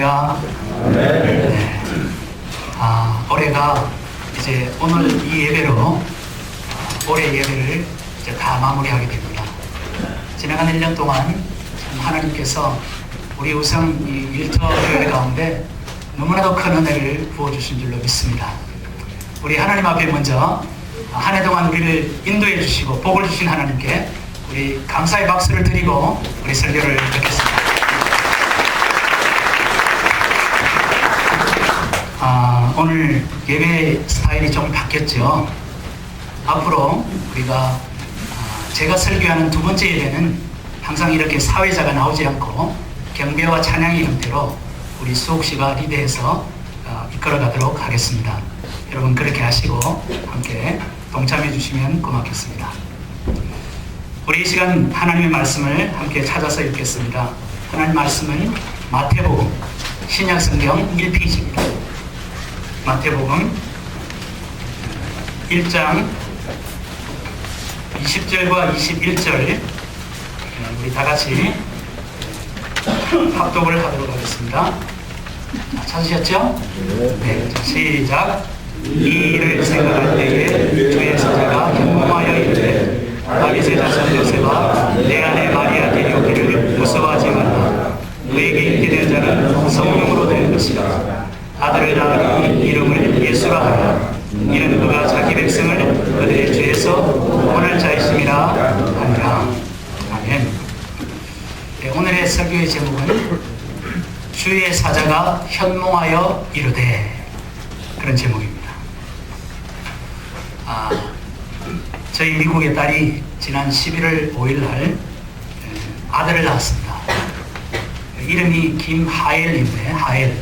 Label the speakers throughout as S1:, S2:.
S1: 할렐루야. 네. 올해가 이제 오늘 이 예배로 올해 예배를 이제 다 마무리하게 됩니다. 지나간 1년 동안 참 하나님께서 우리 우성 이 일터 교회 가운데 너무나도 큰 은혜를 부어주신 줄로 믿습니다. 우리 하나님 앞에 먼저 한 해 동안 우리를 인도해 주시고 복을 주신 하나님께 우리 감사의 박수를 드리고 우리 설교를 듣겠습니다. 오늘 예배 스타일이 좀 바뀌었죠. 앞으로 우리가 제가 설교하는 두 번째 예배는 항상 이렇게 사회자가 나오지 않고 경배와 찬양의 형태로 우리 수옥 씨가 리드해서 이끌어가도록 하겠습니다. 여러분 그렇게 하시고 함께 동참해 주시면 고맙겠습니다. 우리 이 시간 하나님의 말씀을 함께 찾아서 읽겠습니다. 하나님의 말씀은 마태복음 신약성경 1페이지입니다. 마태복음 1장 20절과 21절 우리 다같이 합독을 하도록 하겠습니다. 찾으셨죠? 네. 자, 시작. 이 일을 생각할 때에 주의 사자가 현몽하여 이르되 다윗의 자손 요셉아 내 아내 마리아 데려오기를 무서워하지 말라. 너에게 있게 된 자는 성령으로 될 것이라. 아들을 낳으니 이름을 예수라 하라. 이는 그가 자기 백성을 그들의 죄에서 구원할 자이심이라 하니라. 아멘. 네, 오늘의 설교의 제목은 주의 사자가 현몽하여 이르되, 그런 제목입니다. 저희 미국의 딸이 지난 11월 5일 날 아들을 낳았습니다. 이름이 김하엘인데, 하엘,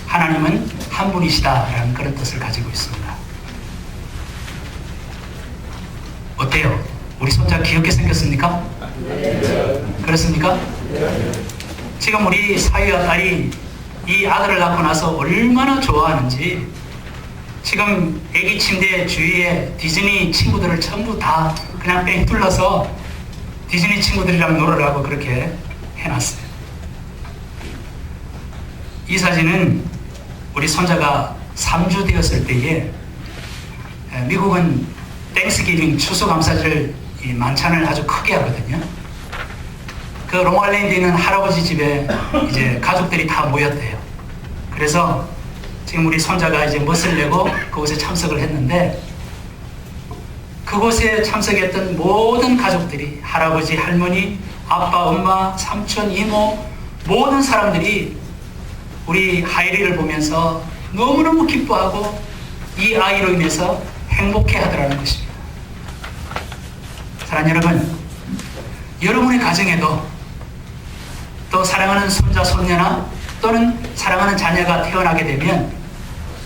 S1: 하나님은 한 분이시다라는 그런 뜻을 가지고 있습니다. 어때요? 우리 손자 귀엽게 생겼습니까? 그렇습니까? 지금 우리 사위와 딸이 이 아들을 낳고 나서 얼마나 좋아하는지, 지금 애기 침대 주위에 디즈니 친구들을 전부 다 그냥 뺑 뚫러서 디즈니 친구들이랑 놀으라고 그렇게 해놨어요. 이 사진은 우리 손자가 3주 되었을 때에, 미국은 땡스기빙 추수감사절 이 만찬을 아주 크게 하거든요. 그 롱아일랜드에 있는 할아버지 집에 이제 가족들이 다 모였대요. 그래서 지금 우리 손자가 이제 멋을 내고 그곳에 참석을 했는데, 그곳에 참석했던 모든 가족들이, 할아버지, 할머니, 아빠, 엄마, 삼촌, 이모, 모든 사람들이 우리 하이리를 보면서 너무너무 기뻐하고 이 아이로 인해서 행복해 하더라는 것입니다. 사랑하는 여러분, 여러분의 가정에도 또 사랑하는 손자, 손녀나 또는 사랑하는 자녀가 태어나게 되면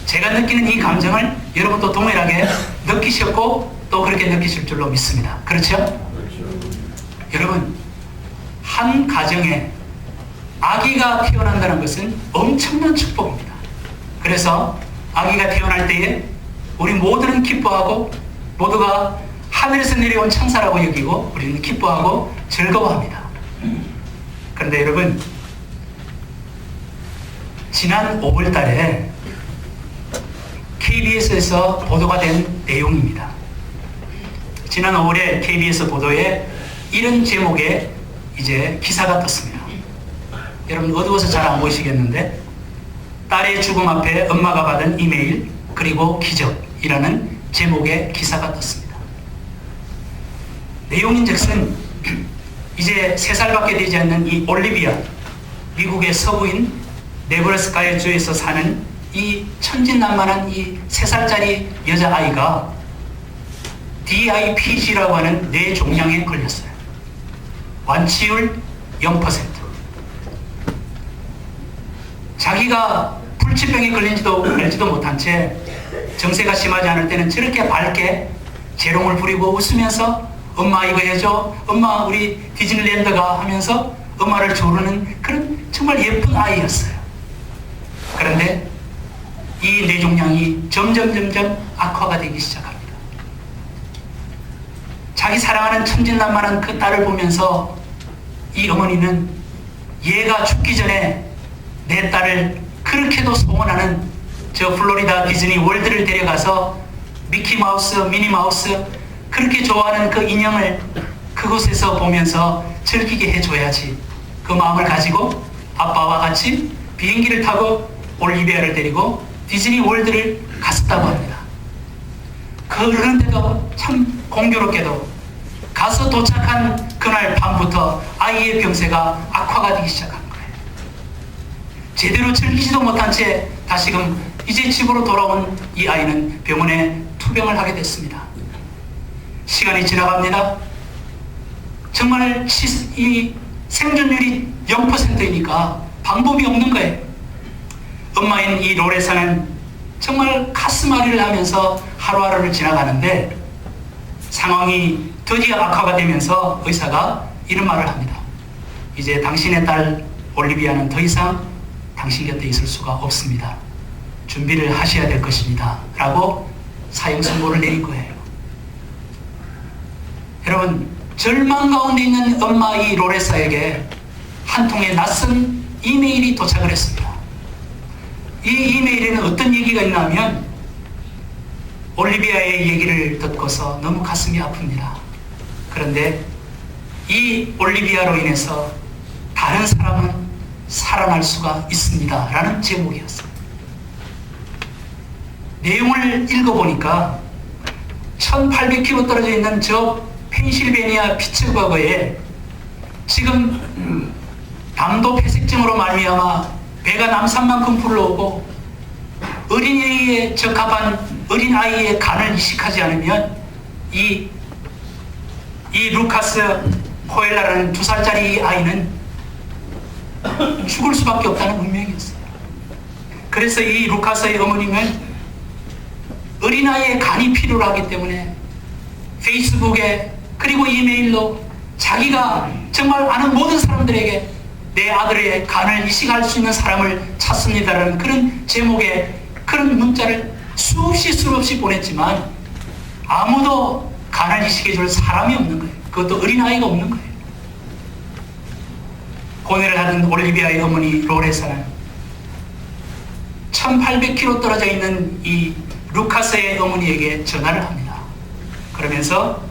S1: 제가 느끼는 이 감정을 여러분도 동일하게 느끼셨고 또 그렇게 느끼실 줄로 믿습니다. 그렇죠? 여러분, 한 가정에 아기가 태어난다는 것은 엄청난 축복입니다. 그래서 아기가 태어날 때에 우리 모두는 기뻐하고 모두가 하늘에서 내려온 천사라고 여기고 우리는 기뻐하고 즐거워합니다. 그런데 여러분, 지난 5월 달에 KBS에서 보도가 된 내용입니다. 지난 5월에 KBS 보도에 이런 제목의 이제 기사가 떴습니다. 여러분 어두워서 잘 안 보이시겠는데, 딸의 죽음 앞에 엄마가 받은 이메일 그리고 기적이라는 제목의 기사가 떴습니다. 내용인즉슨 이제 3살밖에 되지 않는 이 올리비아, 미국의 서부인 네브라스카 주에서 사는 이 천진난만한 이 3살짜리 여자아이가 DIPG라고 하는 뇌종양에 걸렸어요. 완치율 0%. 자기가 불치병에 걸린지도 알지도 못한 채 정세가 심하지 않을 때는 저렇게 밝게 재롱을 부리고 웃으면서 엄마 이거 해줘, 엄마 우리 디즈니랜드가 하면서 엄마를 조르는 그런 정말 예쁜 아이였어요. 그런데 이 뇌종양이 점점 악화가 되기 시작합니다. 자기 사랑하는 천진난만한 그 딸을 보면서 이 어머니는 얘가 죽기 전에 내 딸을 그렇게도 소원하는 저 플로리다 디즈니 월드를 데려가서 미키마우스, 미니마우스 그렇게 좋아하는 그 인형을 그곳에서 보면서 즐기게 해줘야지. 그 마음을 가지고 아빠와 같이 비행기를 타고 올리비아를 데리고 디즈니 월드를 갔었다고 합니다. 그런데도 참 공교롭게도 가서 도착한 그날 밤부터 아이의 병세가 악화가 되기 시작한 거예요. 제대로 즐기지도 못한 채 다시금 이제 집으로 돌아온 이 아이는 병원에 투병을 하게 됐습니다. 시간이 지나갑니다. 정말 이 생존율이 0%이니까 방법이 없는 거예요. 엄마인 이 로레사는 정말 가슴앓이를 하면서 하루하루를 지나가는데 상황이 드디어 악화가 되면서 의사가 이런 말을 합니다. 이제 당신의 딸 올리비아는 더 이상 당신 곁에 있을 수가 없습니다. 준비를 하셔야 될 것입니다. 라고 사형 선고를 내린 거예요. 여러분, 절망 가운데 있는 엄마 이 로레사에게 한 통의 낯선 이메일이 도착을 했습니다. 이 이메일에는 어떤 얘기가 있냐면 올리비아의 얘기를 듣고서 너무 가슴이 아픕니다. 그런데 이 올리비아로 인해서 다른 사람은 살아날 수가 있습니다. 라는 제목이었어요. 내용을 읽어보니까 1800km 떨어져 있는 저 펜실베니아 피츠버그에 지금 담도 폐색증으로 말미암아 배가 남산만큼 불러오고 어린이에 적합한 어린아이의 간을 이식하지 않으면 이 루카스 코엘라라는 2살짜리 아이는 죽을 수밖에 없다는 운명이었어요. 그래서 이 루카스의 어머님은 어린아이의 간이 필요로 하기 때문에 페이스북에 그리고 이메일로 자기가 정말 아는 모든 사람들에게 내 아들의 간을 이식할 수 있는 사람을 찾습니다라는 그런 제목의 그런 문자를 수없이 보냈지만 아무도 간을 이식해 줄 사람이 없는 거예요. 그것도 어린아이가 없는 거예요. 고뇌를 하던 올리비아의 어머니 로레사는 1800km 떨어져 있는 이 루카스의 어머니에게 전화를 합니다. 그러면서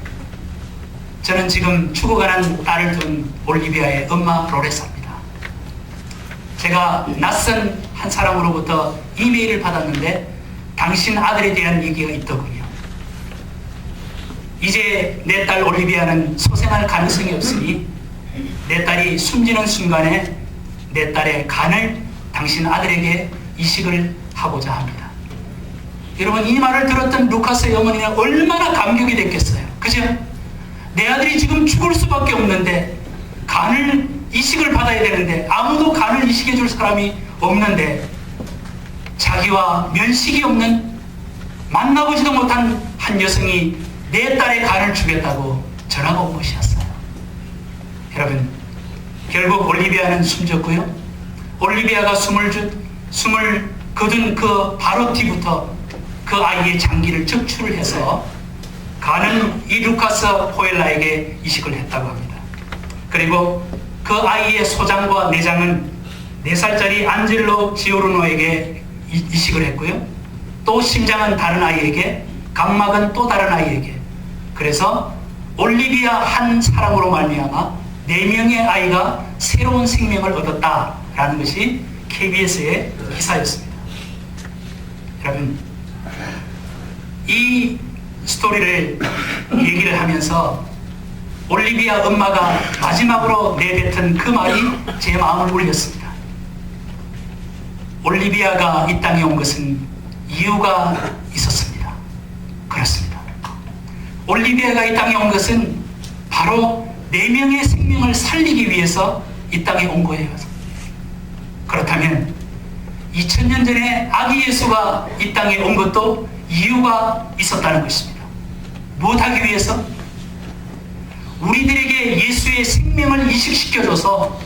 S1: 저는 지금 죽어가는 딸을 둔 올리비아의 엄마 로레사입니다. 제가 낯선 한 사람으로부터 이메일을 받았는데 당신 아들에 대한 얘기가 있더군요. 이제 내 딸 올리비아는 소생할 가능성이 없으니 내 딸이 숨지는 순간에 내 딸의 간을 당신 아들에게 이식을 하고자 합니다. 여러분, 이 말을 들었던 루카스의 어머니는 얼마나 감격이 됐겠어요. 그죠? 내 아들이 지금 죽을 수밖에 없는데 간을 이식을 받아야 되는데 아무도 간을 이식해 줄 사람이 없는데 자기와 면식이 없는 만나보지도 못한 한 여성이 내 딸의 간을 주겠다고 전화가 온 것이었어요. 여러분, 결국 올리비아는 숨졌고요. 올리비아가 숨을 거둔 그 바로 뒤부터 그 아이의 장기를 적출을 해서 간은 이 루카스 코엘라에게 이식을 했다고 합니다. 그리고 그 아이의 소장과 내장은 4살짜리 안젤로 지오르노에게 이식을 했고요. 또 심장은 다른 아이에게, 각막은 또 다른 아이에게. 그래서 올리비아 한 사람으로 말미암아 4명의 아이가 새로운 생명을 얻었다라는 것이 KBS의 기사였습니다. 여러분, 이 스토리를 얘기를 하면서 올리비아 엄마가 마지막으로 내뱉은 그 말이 제 마음을 울렸습니다. 올리비아가 이 땅에 온 것은 이유가 있었습니다. 그렇습니다. 올리비아가 이 땅에 온 것은 바로 4명의 생명을 살리기 위해서 이 땅에 온 거예요. 그렇다면 2000년 전에 아기 예수가 이 땅에 온 것도 이유가 있었다는 것입니다. 무엇하기 위해서? 우리들에게 예수의 생명을 이식시켜줘서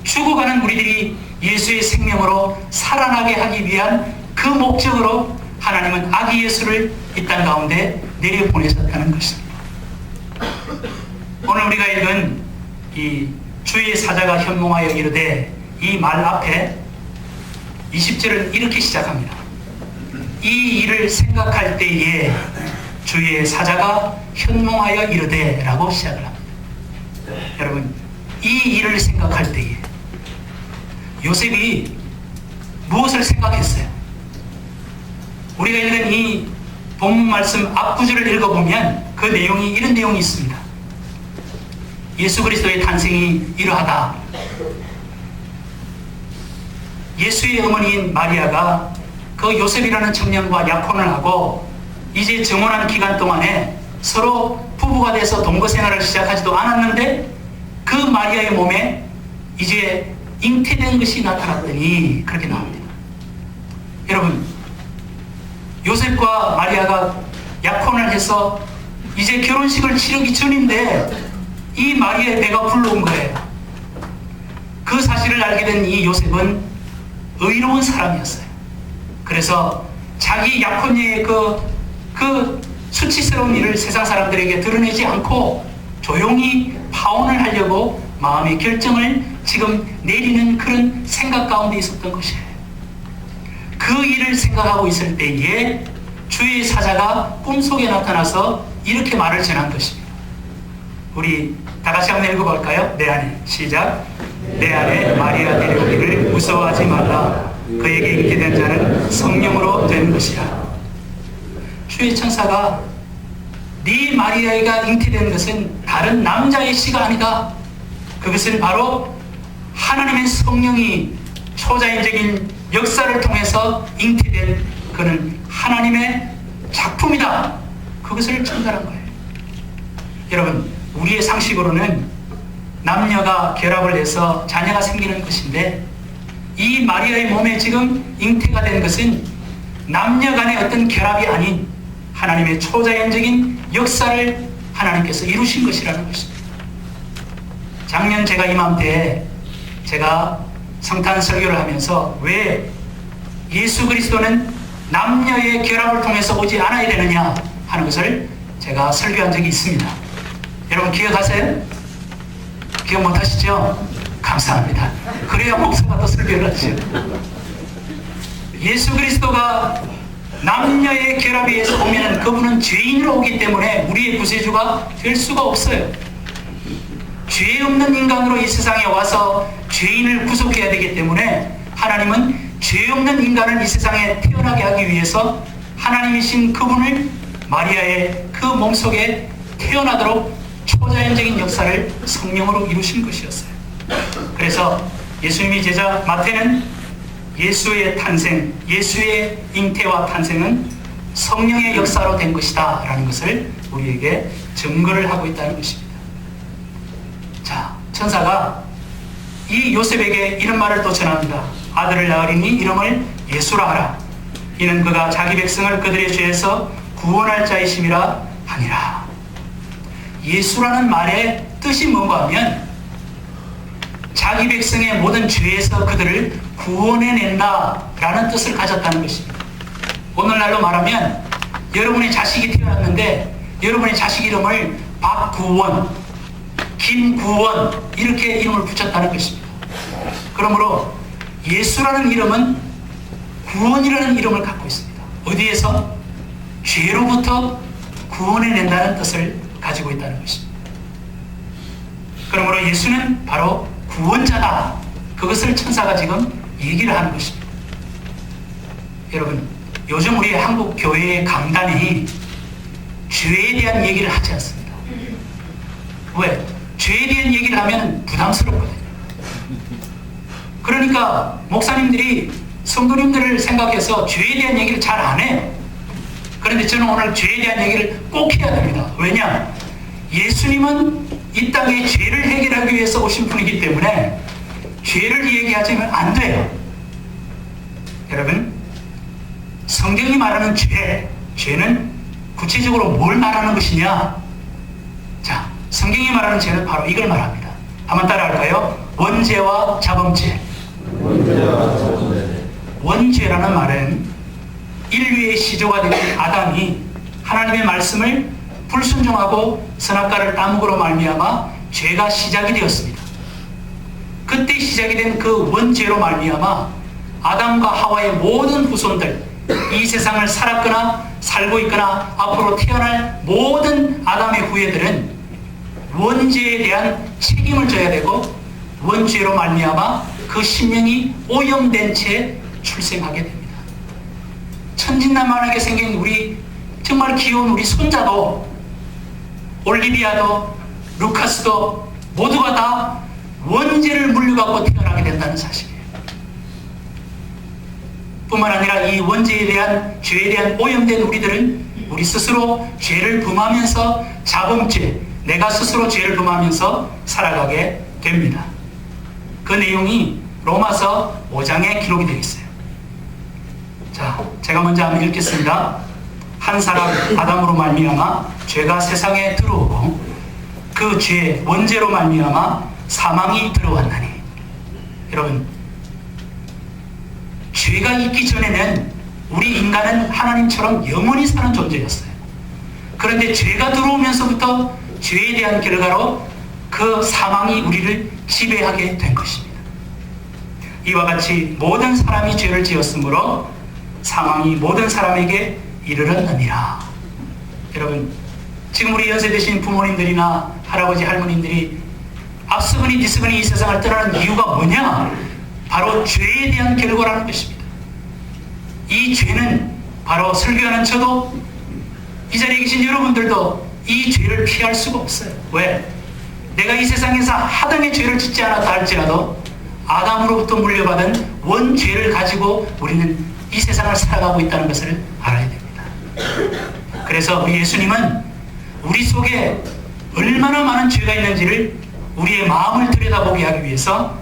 S1: 죽어가는 우리들이 예수의 생명으로 살아나게 하기 위한 그 목적으로 하나님은 아기 예수를 이 땅 가운데 내려보내셨다는 것입니다. 오늘 우리가 읽은 이 주의 사자가 현몽하여 이르되 이 말 앞에 20절은 이렇게 시작합니다. 이 일을 생각할 때에 주의 사자가 현몽하여 이르되 라고 시작을 합니다. 여러분, 이 일을 생각할 때에 요셉이 무엇을 생각했어요? 우리가 읽은 이 본문 말씀 앞구절을 읽어보면 그 내용이 이런 내용이 있습니다. 예수 그리스도의 탄생이 이러하다. 예수의 어머니인 마리아가 그 요셉이라는 청년과 약혼을 하고 이제 정혼한 기간 동안에 서로 부부가 돼서 동거 생활을 시작하지도 않았는데 그 마리아의 몸에 이제 잉태된 것이 나타났더니 그렇게 나옵니다. 여러분, 요셉과 마리아가 약혼을 해서 이제 결혼식을 치르기 전인데 이 마리아의 배가 불러온 거예요. 그 사실을 알게 된 이 요셉은 의로운 사람이었어요. 그래서 자기 약혼녀의 그 수치스러운 일을 세상 사람들에게 드러내지 않고 조용히 파혼을 하려고 마음의 결정을 지금 내리는 그런 생각 가운데 있었던 것이에요. 그 일을 생각하고 있을 때에 주의 사자가 꿈속에 나타나서 이렇게 말을 전한 것입니다. 우리 다 같이 한번 읽어볼까요? 내 안에 시작. 내 안에 마리아 데려오기를 무서워하지 말라. 그에게 잉태된 자는 성령으로 된 것이라. 주의 천사가 네 마리아가 잉태된 것은 다른 남자의 씨가 아니다. 그것은 바로 하나님의 성령이 초자연적인 역사를 통해서 잉태된 그는 하나님의 작품이다. 그것을 전달한 거예요. 여러분, 우리의 상식으로는 남녀가 결합을 해서 자녀가 생기는 것인데 이 마리아의 몸에 지금 잉태가 된 것은 남녀 간의 어떤 결합이 아닌 하나님의 초자연적인 역사를 하나님께서 이루신 것이라는 것입니다. 작년 제가 이맘때에 제가 성탄 설교를 하면서 왜 예수 그리스도는 남녀의 결합을 통해서 오지 않아야 되느냐 하는 것을 제가 설교한 적이 있습니다. 여러분 기억하세요? 기억 못하시죠? 감사합니다. 그래야 목사가 또 설교를 하죠. 예수 그리스도가 남녀의 결합에 의해서 오면 그분은 죄인으로 오기 때문에 우리의 구세주가 될 수가 없어요. 죄 없는 인간으로 이 세상에 와서 죄인을 구속해야 되기 때문에 하나님은 죄 없는 인간을 이 세상에 태어나게 하기 위해서 하나님이신 그분을 마리아의 그 몸속에 태어나도록 초자연적인 역사를 성령으로 이루신 것이었어요. 그래서 예수님이 제자 마태는 예수의 탄생, 예수의 잉태와 탄생은 성령의 역사로 된 것이다 라는 것을 우리에게 증거를 하고 있다는 것입니다. 자, 천사가 이 요셉에게 이런 말을 또 전합니다. 아들을 낳으리니 이름을 예수라 하라. 이는 그가 자기 백성을 그들의 죄에서 구원할 자이심이라 하니라. 예수라는 말의 뜻이 뭔가 하면 자기 백성의 모든 죄에서 그들을 구원해낸다 라는 뜻을 가졌다는 것입니다. 오늘날로 말하면 여러분의 자식이 태어났는데 여러분의 자식 이름을 박구원, 김구원 이렇게 이름을 붙였다는 것입니다. 그러므로 예수라는 이름은 구원이라는 이름을 갖고 있습니다. 어디에서? 죄로부터 구원해낸다는 뜻을 가지고 있다는 것입니다. 그러므로 예수는 바로 구원자다. 그것을 천사가 지금 얘기를 하는 것입니다. 여러분, 요즘 우리 한국 교회의 강단이 죄에 대한 얘기를 하지 않습니다. 왜? 죄에 대한 얘기를 하면 부담스럽거든요. 그러니까 목사님들이 성도님들을 생각해서 죄에 대한 얘기를 잘 안 해요. 그런데 저는 오늘 죄에 대한 얘기를 꼭 해야 됩니다. 왜냐? 예수님은 이 땅에 죄를 해결하기 위해서 오신 분이기 때문에 죄를 얘기하지면 안 돼요. 여러분, 성경이 말하는 죄는 구체적으로 뭘 말하는 것이냐? 자, 성경이 말하는 죄는 바로 이걸 말합니다. 한번 따라할까요? 원죄와 자범죄. 원죄라는 말은 인류의 시조가 된 아담이 하나님의 말씀을 불순종하고 선악과를 따먹으로 말미암아 죄가 시작이 되었습니다. 그때 시작이 된 그 원죄로 말미암아 아담과 하와의 모든 후손들, 이 세상을 살았거나 살고 있거나 앞으로 태어날 모든 아담의 후예들은 원죄에 대한 책임을 져야 되고, 원죄로 말미암아 그 심령이 오염된 채 출생하게 됩니다. 천진난만하게 생긴 우리 정말 귀여운 우리 손자도, 올리비아도, 루카스도 모두가 다 원죄를 물려받고 태어나게 된다는 사실이에요. 뿐만 아니라 이 원죄에 대한, 죄에 대한 오염된 우리들은 우리 스스로 죄를 범하면서 자범죄, 내가 스스로 죄를 범하면서 살아가게 됩니다. 그 내용이 로마서 5장에 기록이 되어 있어요. 자, 제가 먼저 한번 읽겠습니다. 한 사람 아담으로 말미암아 죄가 세상에 들어오고 그 죄 원죄로 말미암아 사망이 들어왔나니. 여러분, 죄가 있기 전에는 우리 인간은 하나님처럼 영원히 사는 존재였어요. 그런데 죄가 들어오면서부터 죄에 대한 결과로 그 사망이 우리를 지배하게 된 것입니다. 이와 같이 모든 사람이 죄를 지었으므로 사망이 모든 사람에게 이르렀느니라. 여러분, 지금 우리 연세 드신 부모님들이나 할아버지 할머님들이 앞서거니 뒤서거니 이 세상을 떠나는 이유가 뭐냐? 바로 죄에 대한 결과라는 것입니다. 이 죄는 바로 설교하는 저도, 이 자리에 계신 여러분들도 이 죄를 피할 수가 없어요. 왜? 내가 이 세상에서 하등의 죄를 짓지 않았다 할지라도 아담으로부터 물려받은 원죄를 가지고 우리는 이 세상을 살아가고 있다는 것을 알아야 됩니다. 그래서 우리 예수님은 우리 속에 얼마나 많은 죄가 있는지를 우리의 마음을 들여다보게 하기 위해서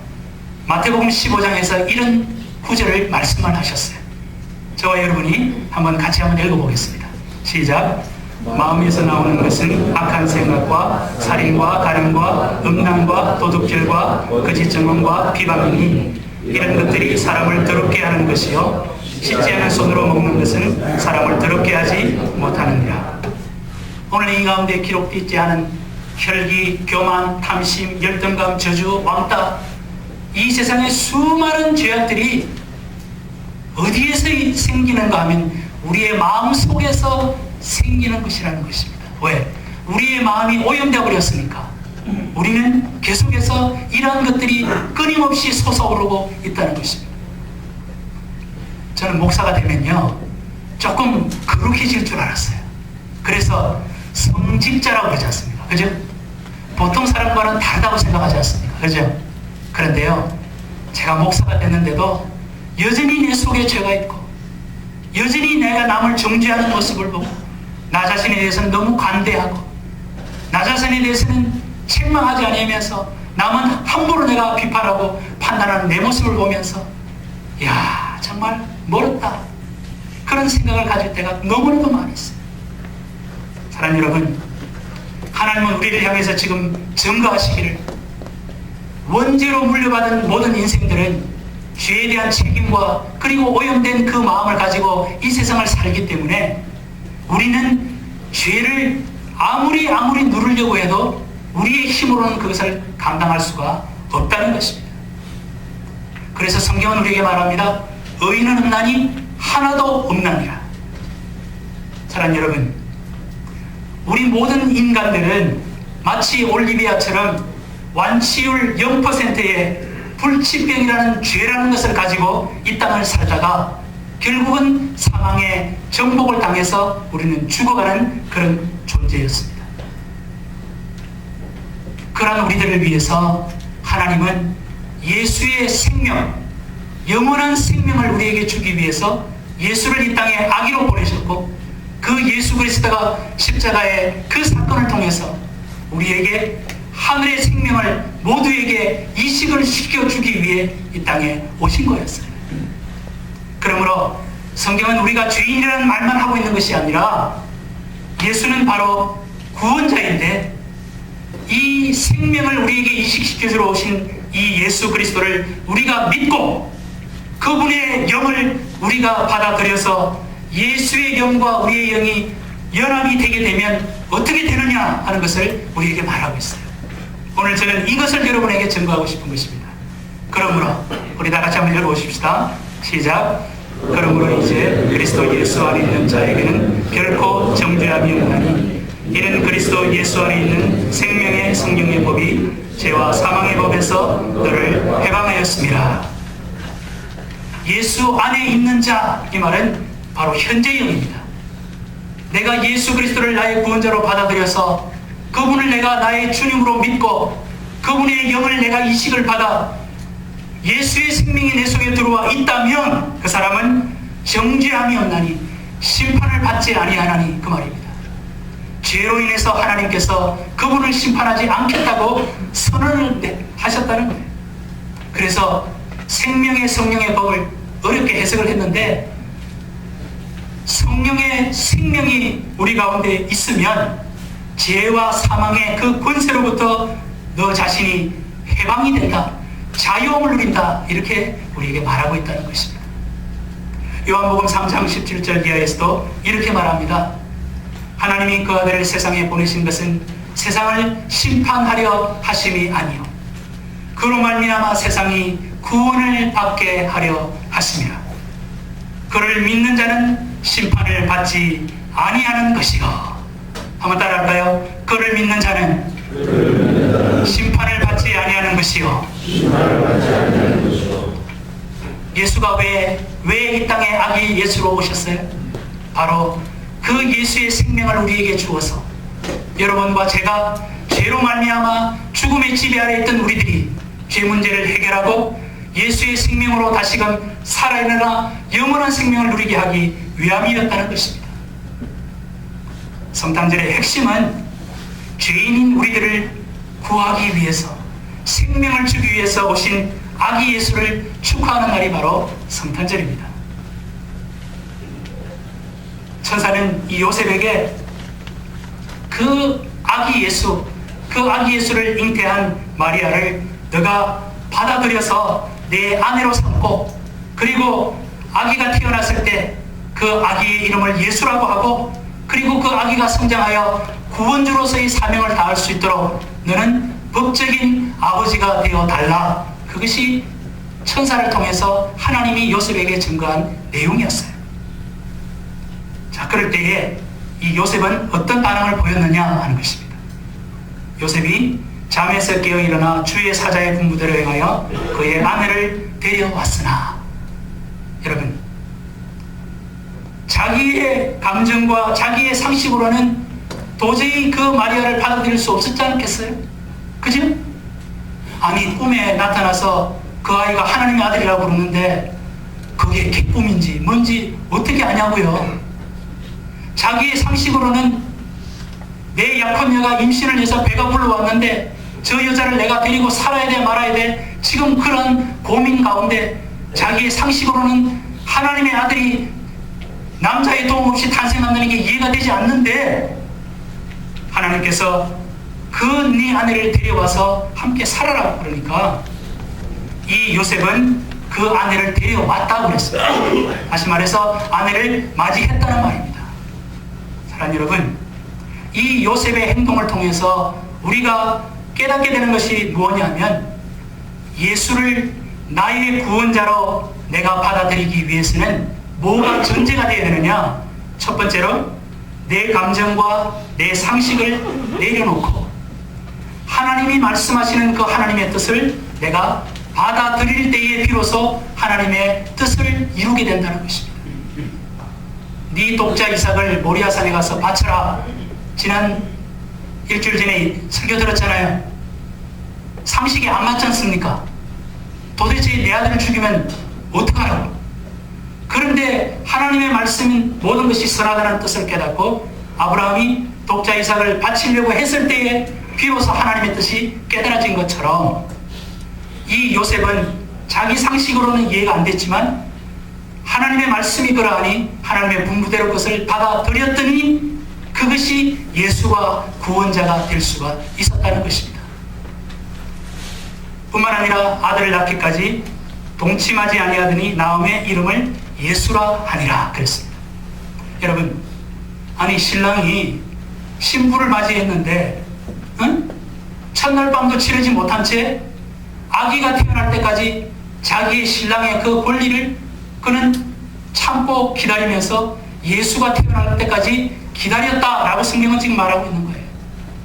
S1: 마태복음 15장에서 이런 구절을 말씀을 하셨어요. 저와 여러분이 같이 한번 읽어보겠습니다. 시작. 마음에서 나오는 것은 악한 생각과 살인과 간음과 음란과 도둑질과 거짓 증언과 비방이니 이런 것들이 사람을 더럽게 하는 것이요 씻지 않은 손으로 먹는 것은 사람을 더럽게 하지 못하느니라. 오늘 이 가운데 기록되어 있지 않은 혈기, 교만, 탐심, 열등감, 저주, 왕따, 이 세상의 수많은 죄악들이 어디에서 생기는가 하면 우리의 마음 속에서 생기는 것이라는 것입니다. 왜? 우리의 마음이 오염되어 버렸으니까 우리는 계속해서 이러한 것들이 끊임없이 솟아오르고 있다는 것입니다. 저는 목사가 되면요 조금 거룩해질 줄 알았어요. 그래서 성직자라고 그러지 않습니까? 그죠? 보통 사람과는 다르다고 생각하지 않습니까? 그죠? 그런데요, 제가 목사가 됐는데도 여전히 내 속에 죄가 있고 여전히 내가 남을 정죄하는 모습을 보고 나 자신에 대해서는 너무 관대하고 나 자신에 대해서는 책망하지 않으면서 남은 함부로 내가 비판하고 판단하는 내 모습을 보면서 야, 정말 멀었다, 그런 생각을 가질 때가 너무나도 많이 있어요. 사랑하는 여러분, 하나님은 우리를 향해서 지금 증거하시기를 원죄로 물려받은 모든 인생들은 죄에 대한 책임과 그리고 오염된 그 마음을 가지고 이 세상을 살기 때문에 우리는 죄를 아무리 누르려고 해도 우리의 힘으로는 그것을 감당할 수가 없다는 것입니다. 그래서 성경은 우리에게 말합니다. 의인은 없나니 하나도 없나니라. 사랑하는 여러분, 우리 모든 인간들은 마치 올리비아처럼 완치율 0%의 불치병이라는 죄라는 것을 가지고 이 땅을 살다가 결국은 사망의 정복을 당해서 우리는 죽어가는 그런 존재였습니다. 그러한 우리들을 위해서 하나님은 예수의 생명, 영원한 생명을 우리에게 주기 위해서 예수를 이 땅에 아기로 보내셨고 그 예수 그리스도가 십자가의 그 사건을 통해서 우리에게 하늘의 생명을 모두에게 이식을 시켜주기 위해 이 땅에 오신 거였어요. 그러므로 성경은 우리가 죄인이라는 말만 하고 있는 것이 아니라 예수는 바로 구원자인데 이 생명을 우리에게 이식시켜주러 오신 이 예수 그리스도를 우리가 믿고 그분의 영을 우리가 받아들여서 예수의 영과 우리의 영이 연합이 되게 되면 어떻게 되느냐 하는 것을 우리에게 말하고 있어요. 오늘 저는 이것을 여러분에게 증거하고 싶은 것입니다. 그러므로 우리 다 같이 한번 읽어보십시다. 시작. 그러므로 이제 그리스도 예수 안에 있는 자에게는 결코 정죄함이 없나니 이는 그리스도 예수 안에 있는 생명의 성령의 법이 죄와 사망의 법에서 너를 해방하였습니다. 예수 안에 있는 자, 이 말은 바로 현재형입니다. 내가 예수 그리스도를 나의 구원자로 받아들여서 그분을 내가 나의 주님으로 믿고 그분의 영을 내가 이식을 받아 예수의 생명이 내 속에 들어와 있다면 그 사람은 정죄함이 없나니 심판을 받지 아니하나니, 그 말입니다. 죄로 인해서 하나님께서 그분을 심판하지 않겠다고 선언을 하셨다는 거예요. 그래서 생명의 성령의 법을 어렵게 해석을 했는데, 성령의 생명이 우리 가운데 있으면 죄와 사망의 그 권세로부터 너 자신이 해방이 된다, 자유함을 누린다, 이렇게 우리에게 말하고 있다는 것입니다. 요한복음 3장 17절 이하에서도 이렇게 말합니다. 하나님이 그 아들을 세상에 보내신 것은 세상을 심판하려 하심이 아니요 그로 말미암아 세상이 구원을 받게 하려 하심이라. 그를 믿는 자는 심판을 받지 아니하는 것이요. 한번 따라할까요? 그를 믿는 자는 심판을 받지 아니하는 것이요. 예수가 왜 이 땅에 아기 예수로 오셨어요? 바로 그 예수의 생명을 우리에게 주어서 여러분과 제가 죄로 말미암아 죽음의 지배 아래 있던 우리들이 죄 문제를 해결하고 예수의 생명으로 다시금 살아있느라 영원한 생명을 누리게 하기 위함이었다는 것입니다. 성탄절의 핵심은 죄인인 우리들을 구하기 위해서, 생명을 주기 위해서 오신 아기 예수를 축하하는 날이 바로 성탄절입니다. 천사는 이 요셉에게 그 아기 예수를 잉태한 마리아를 너가 받아들여서 내 아내로 삼고, 그리고 아기가 태어났을 때 그 아기의 이름을 예수라고 하고, 그리고 그 아기가 성장하여 구원주로서의 사명을 다할 수 있도록 너는 법적인 아버지가 되어 달라. 그것이 천사를 통해서 하나님이 요셉에게 증거한 내용이었어요. 자, 그럴 때에 이 요셉은 어떤 반응을 보였느냐 하는 것입니다. 요셉이 잠에서 깨어 일어나 주의 사자의 분부대로 행하여 그의 아내를 데려왔으나, 여러분, 자기의 감정과 자기의 상식으로는 도저히 그 마리아를 받아들일 수 없었지 않겠어요? 그죠? 아니, 꿈에 나타나서 그 아이가 하나님의 아들이라고 그러는데 그게 기쁨인지 뭔지 어떻게 아냐고요. 자기의 상식으로는 내 약혼녀가 임신을 해서 배가 불러왔는데 저 여자를 내가 데리고 살아야 돼 말아야 돼, 지금 그런 고민 가운데 자기의 상식으로는 하나님의 아들이 남자의 도움 없이 탄생한다는 게 이해가 되지 않는데, 하나님께서 그 네 아내를 데려와서 함께 살아라 그러니까 이 요셉은 그 아내를 데려왔다고 그랬어요. 다시 말해서 아내를 맞이했다는 말입니다. 사랑하는 여러분, 이 요셉의 행동을 통해서 우리가 깨닫게 되는 것이 무엇이냐면, 예수를 나의 구원자로 내가 받아들이기 위해서는 뭐가 전제가 되어야 되느냐? 첫 번째로 내 감정과 내 상식을 내려놓고 하나님이 말씀하시는 그 하나님의 뜻을 내가 받아들일 때에 비로소 하나님의 뜻을 이루게 된다는 것입니다. 네 독자 이삭을 모리아산에 가서 바쳐라. 지난 일주일 전에 설교 들었잖아요. 상식이 안 맞지 않습니까? 도대체 내 아들을 죽이면 어떡하라고? 그런데 하나님의 말씀인 모든 것이 선하다는 뜻을 깨닫고 아브라함이 독자 이삭을 바치려고 했을 때에 비로소 하나님의 뜻이 깨달아진 것처럼, 이 요셉은 자기 상식으로는 이해가 안 됐지만 하나님의 말씀이 그러하니 하나님의 분부대로 그것을 받아들였더니 그것이 예수가 구원자가 될 수가 있었다는 것입니다. 뿐만 아니라 아들을 낳기까지 동침하지 아니하더니 나음의 이름을 예수라 하니라 그랬습니다. 여러분, 아니 신랑이 신부를 맞이했는데 첫날 밤도 치르지 못한 채 아기가 태어날 때까지 자기의 신랑의 그 권리를, 그는 참고 기다리면서 예수가 태어날 때까지 기다렸다라고 성경은 지금 말하고 있는 거예요.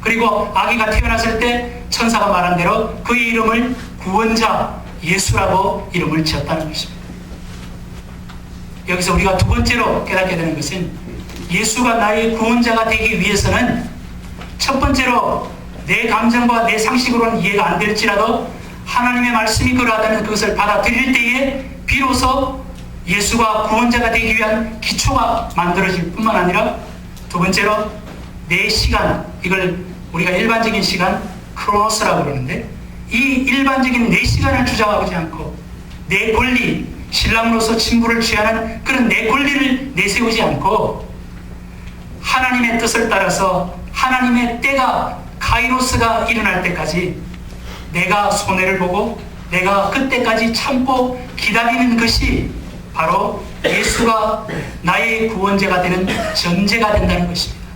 S1: 그리고 아기가 태어났을 때 천사가 말한 대로 그의 이름을 구원자 예수라고 이름을 지었다는 것입니다. 여기서 우리가 두 번째로 깨닫게 되는 것은 예수가 나의 구원자가 되기 위해서는 첫 번째로 내 감정과 내 상식으로는 이해가 안 될지라도 하나님의 말씀이 그러하다는 그것을 받아들일 때에 비로소 예수가 구원자가 되기 위한 기초가 만들어질 뿐만 아니라 두 번째로 내 시간, 이걸 우리가 일반적인 시간 크로노스라고 그러는데 이 일반적인 내 시간을 주장하지 않고 내 권리, 신랑으로서 친부를 취하는 그런 내 권리를 내세우지 않고 하나님의 뜻을 따라서 하나님의 때가 카이로스가 일어날 때까지 내가 손해를 보고 내가 그때까지 참고 기다리는 것이 바로 예수가 나의 구원자가 되는 전제가 된다는 것입니다.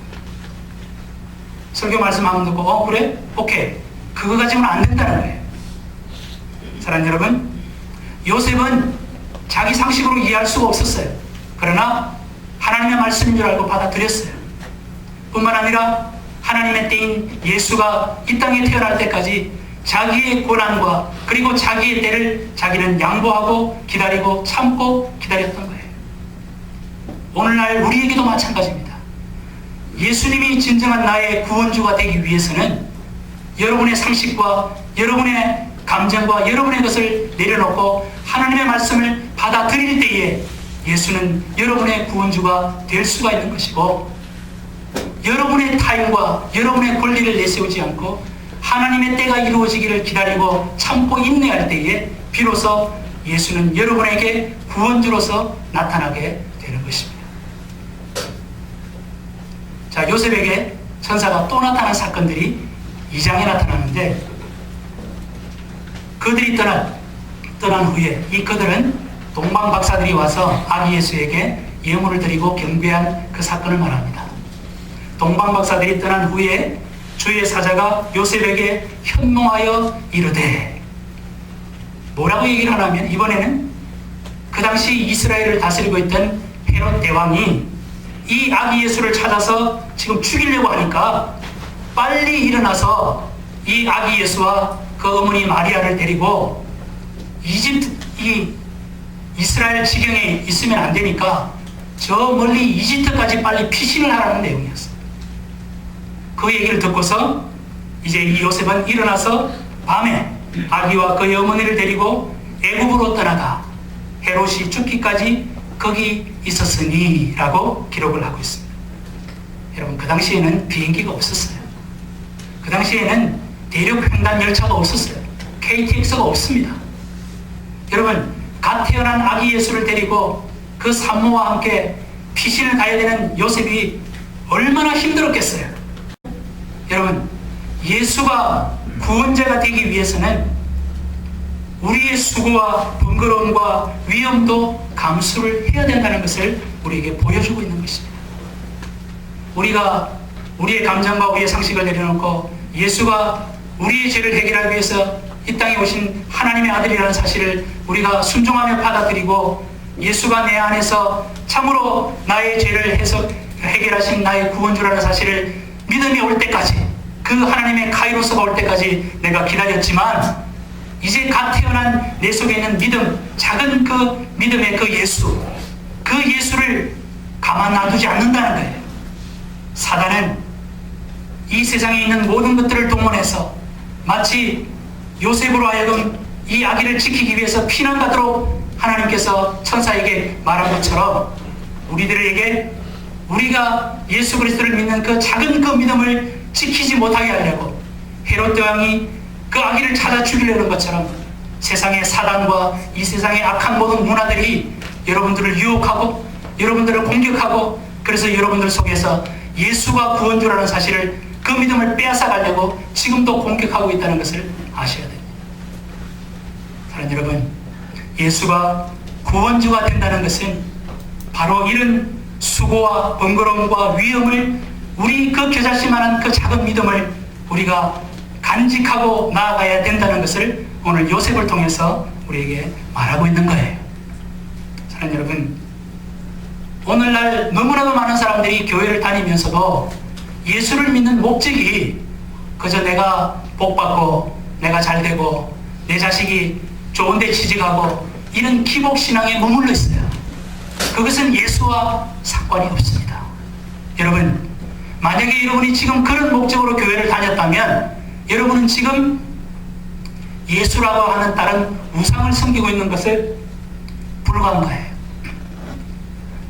S1: 설교 말씀 한번 듣고 그래? 오케이. 그거 가지고는 안 된다는 거예요. 사랑하는 여러분, 요셉은 자기 상식으로 이해할 수가 없었어요. 그러나 하나님의 말씀인 줄 알고 받아들였어요. 뿐만 아니라 하나님의 때인 예수가 이 땅에 태어날 때까지 자기의 고난과 그리고 자기의 때를 자기는 양보하고 기다리고 참고 기다렸던 거예요. 오늘날 우리에게도 마찬가지입니다. 예수님이 진정한 나의 구원주가 되기 위해서는 여러분의 상식과 여러분의 감정과 여러분의 것을 내려놓고 하나님의 말씀을 받아들일 때에 예수는 여러분의 구원주가 될 수가 있는 것이고, 여러분의 타임과 여러분의 권리를 내세우지 않고 하나님의 때가 이루어지기를 기다리고 참고 인내할 때에 비로소 예수는 여러분에게 구원주로서 나타나게 되는 것입니다. 자, 요셉에게 천사가 또 나타난 사건들이 2장에 나타나는데, 그들이 떠난 후에 이 그들은 동방 박사들이 와서 아기 예수에게 예물을 드리고 경배한 그 사건을 말합니다. 동방 박사들이 떠난 후에 주의 사자가 요셉에게 현몽하여 이르되, 뭐라고 얘기를 하냐면, 이번에는 그 당시 이스라엘을 다스리고 있던 헤롯 대왕이 이 아기 예수를 찾아서 지금 죽이려고 하니까 빨리 일어나서 이 아기 예수와 그 어머니 마리아를 데리고 이스라엘 지경에 있으면 안 되니까 저 멀리 이집트까지 빨리 피신을 하라는 내용이었어요. 그 얘기를 듣고서 이제 이 요셉은 일어나서 밤에 아기와 그의 어머니를 데리고 애굽으로 떠나가 헤롯이 죽기까지 거기 있었으니 라고 기록을 하고 있습니다. 여러분, 그 당시에는 비행기가 없었어요. 그 당시에는 대륙 횡단 열차가 없었어요. KTX가 없습니다. 여러분, 갓 태어난 아기 예수를 데리고 그 산모와 함께 피신을 가야 되는 요셉이 얼마나 힘들었겠어요. 여러분, 예수가 구원자가 되기 위해서는 우리의 수고와 번거로움과 위험도 감수를 해야 된다는 것을 우리에게 보여주고 있는 것입니다. 우리가 우리의 감정과 우리의 상식을 내려놓고 예수가 우리의 죄를 해결하기 위해서 이 땅에 오신 하나님의 아들이라는 사실을 우리가 순종하며 받아들이고, 예수가 내 안에서 참으로 나의 죄를 해결하신 나의 구원주라는 사실을 믿음이 올 때까지, 그 하나님의 카이로스가 올 때까지 내가 기다렸지만, 이제 갓 태어난 내 속에 있는 믿음, 작은 그 믿음의 그 예수를 가만 놔두지 않는다는 거예요. 사단은 이 세상에 있는 모든 것들을 동원해서 마치 요셉으로 하여금 이 아기를 지키기 위해서 피난 가도록 하나님께서 천사에게 말한 것처럼 우리들에게 우리가 예수 그리스도를 믿는 그 작은 그 믿음을 지키지 못하게 하려고 헤롯 대왕이 그 아기를 찾아 죽이려는 것처럼 세상의 사단과 이 세상의 악한 모든 문화들이 여러분들을 유혹하고 여러분들을 공격하고, 그래서 여러분들 속에서 예수가 구원주라는 사실을, 그 믿음을 빼앗아 가려고 지금도 공격하고 있다는 것을 아셔야 됩니다. 사랑하는 여러분, 예수가 구원주가 된다는 것은 바로 이런 수고와 번거로움과 위험을, 우리 그 겨자씨만한 그 작은 믿음을 우리가 간직하고 나아가야 된다는 것을 오늘 요셉을 통해서 우리에게 말하고 있는 거예요. 사랑하는 여러분, 오늘날 너무나도 많은 사람들이 교회를 다니면서도 예수를 믿는 목적이 그저 내가 복받고 내가 잘되고 내 자식이 좋은데 취직하고 이런 기복신앙에 머물러 있어요. 그것은 예수와 상관이 없습니다. 여러분, 만약에 여러분이 지금 그런 목적으로 교회를 다녔다면 여러분은 지금 예수라고 하는 다른 우상을 섬기고 있는 것에 불과한 거예요.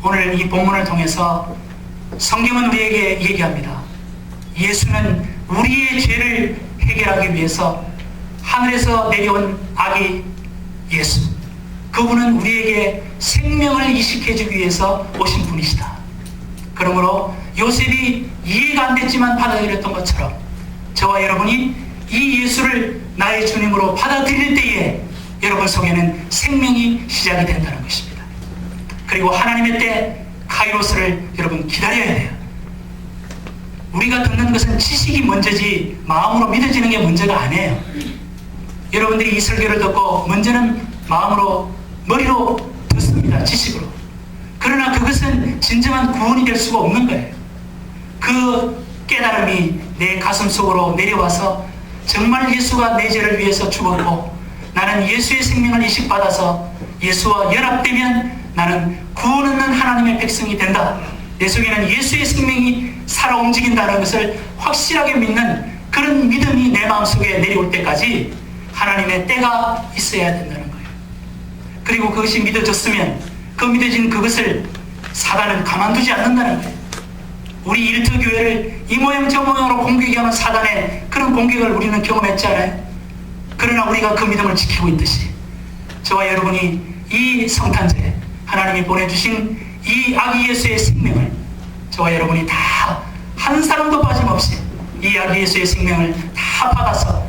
S1: 오늘 이 본문을 통해서 성경은 우리에게 얘기합니다. 예수는 우리의 죄를 해결하기 위해서 하늘에서 내려온 아기 예수, 그분은 우리에게 생명을 이식해주기 위해서 오신 분이시다. 그러므로 요셉이 이해가 안 됐지만 받아들였던 것처럼 저와 여러분이 이 예수를 나의 주님으로 받아들일 때에 여러분 속에는 생명이 시작이 된다는 것입니다. 그리고 하나님의 때 카이로스를 여러분 기다려야 돼요. 우리가 듣는 것은 지식이 먼저지 마음으로 믿어지는 게 문제가 아니에요. 여러분들이 이 설교를 듣고 먼저는 마음으로, 머리로 듣습니다. 지식으로. 그러나 그것은 진정한 구원이 될 수가 없는 거예요. 그 깨달음이 내 가슴 속으로 내려와서 정말 예수가 내 죄를 위해서 죽었고 나는 예수의 생명을 이식받아서 예수와 연합되면 나는 구원 얻는 하나님의 백성이 된다. 내 속에는 예수의 생명이 살아 움직인다는 것을 확실하게 믿는 그런 믿음이 내 마음속에 내려올 때까지 하나님의 때가 있어야 된다는 거예요. 그리고 그것이 믿어졌으면 그 믿어진 그것을 사단은 가만두지 않는다는 거예요. 우리 일터교회를 이 모양 저 모양으로 공격하는 사단의 그런 공격을 우리는 경험했지 않아요? 그러나 우리가 그 믿음을 지키고 있듯이 저와 여러분이 이 성탄절에 하나님이 보내주신 이 아기 예수의 생명을 저와 여러분이 다 한 사람도 빠짐없이 이 아기 예수의 생명을 다 받아서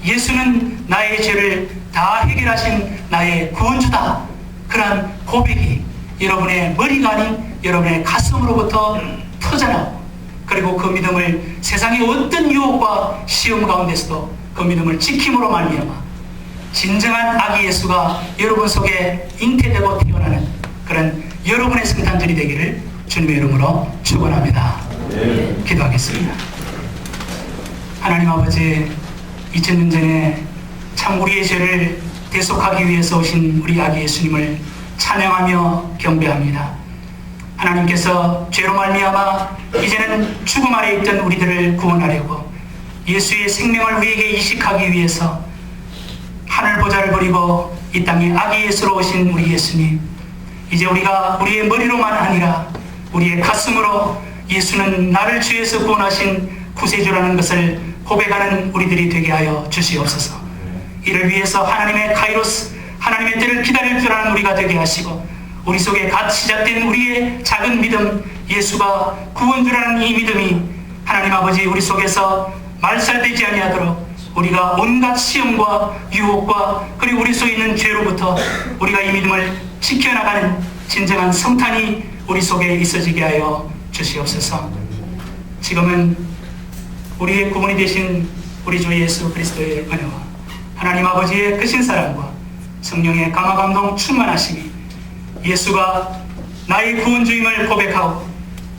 S1: 예수는 나의 죄를 다 해결하신 나의 구원주다, 그러한 고백이 여러분의 머리가 아닌 여러분의 가슴으로부터 터져나오고, 그리고 그 믿음을 세상의 어떤 유혹과 시험 가운데서도 그 믿음을 지킴으로 말미암아 진정한 아기 예수가 여러분 속에 잉태되고 태어나는 그런 여러분의 성탄절이 되기를 주님의 이름으로 축원합니다. 기도하겠습니다. 하나님 아버지, 2000년 전에 참 우리의 죄를 대속하기 위해서 오신 우리 아기 예수님을 찬양하며 경배합니다. 하나님께서 죄로 말미암아 이제는 죽음 아래 있던 우리들을 구원하려고 예수의 생명을 우리에게 이식하기 위해서 하늘 보좌를 버리고 이 땅에 아기 예수로 오신 우리 예수님, 이제 우리가 우리의 머리로만 아니라 우리의 가슴으로 예수는 나를 죄에서 구원하신 구세주라는 것을 고백하는 우리들이 되게 하여 주시옵소서. 이를 위해서 하나님의 카이로스, 하나님의 때를 기다릴 줄 아는 우리가 되게 하시고 우리 속에 갓 시작된 우리의 작은 믿음, 예수가 구원주라는 이 믿음이 하나님 아버지 우리 속에서 말살되지 아니하도록 우리가 온갖 시험과 유혹과 그리고 우리 속에 있는 죄로부터 우리가 이 믿음을 지켜나가는 진정한 성탄이 우리 속에 있어지게 하여 주시옵소서. 지금은 우리의 구원이 되신 우리 주 예수 그리스도의 은혜와 하나님 아버지의 크신 사랑과 성령의 감화 감동 충만하심이 예수가 나의 구원주임을 고백하고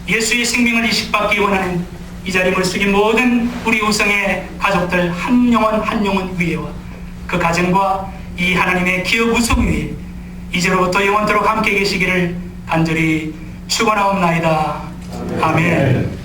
S1: 예수의 생명을 이식받기 원하는 이 자리를 숙인 모든 우리 우성의 가족들 한 영혼 한 영혼 위에와 그 가정과 이 하나님의 기업 우성 위에 이제로부터 영원토록 함께 계시기를 간절히 축원하옵나이다. 아멘.